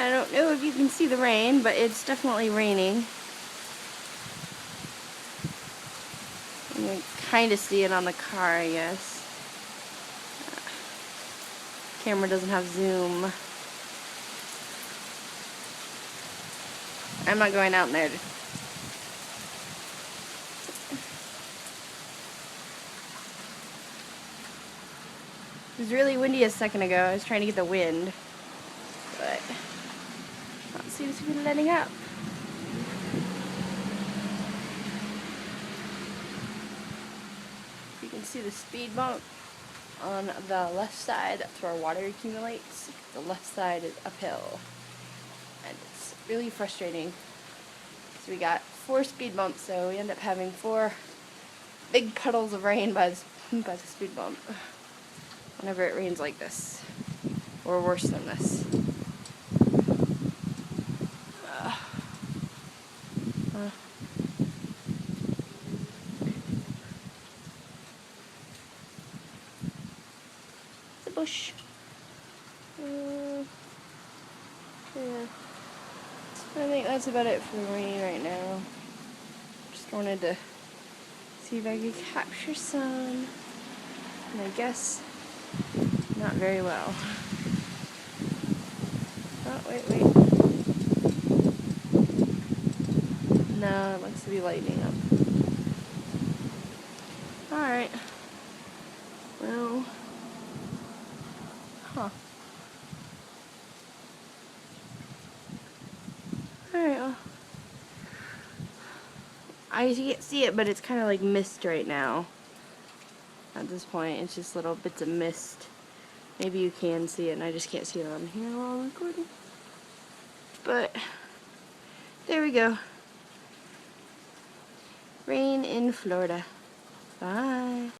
I don't know if you can see the rain, but it's definitely raining. You can kind of see it on the car, I guess. Camera doesn't have zoom. I'm not going out in there. It was really windy a second ago. I was trying to get the wind, but it seems to be letting up. You can see the speed bump on the left side. That's where water accumulates. The left side is uphill, and it's really frustrating. So we got 4 speed bumps, so we end up having 4 big puddles of rain by the speed bump whenever it rains like this, or worse than this. The bush. Yeah. I think that's about it for the rain right now. Just wanted to see if I could capture some, and I guess not very well. Oh, wait. No, it looks to be lightening up. Alright. Well. Alright, well. I can't see it, but it's kind of like mist right now. At this point, it's just little bits of mist. Maybe you can see it, and I just can't see it on here while I'm recording. But, there we go. Rain in Florida. Bye.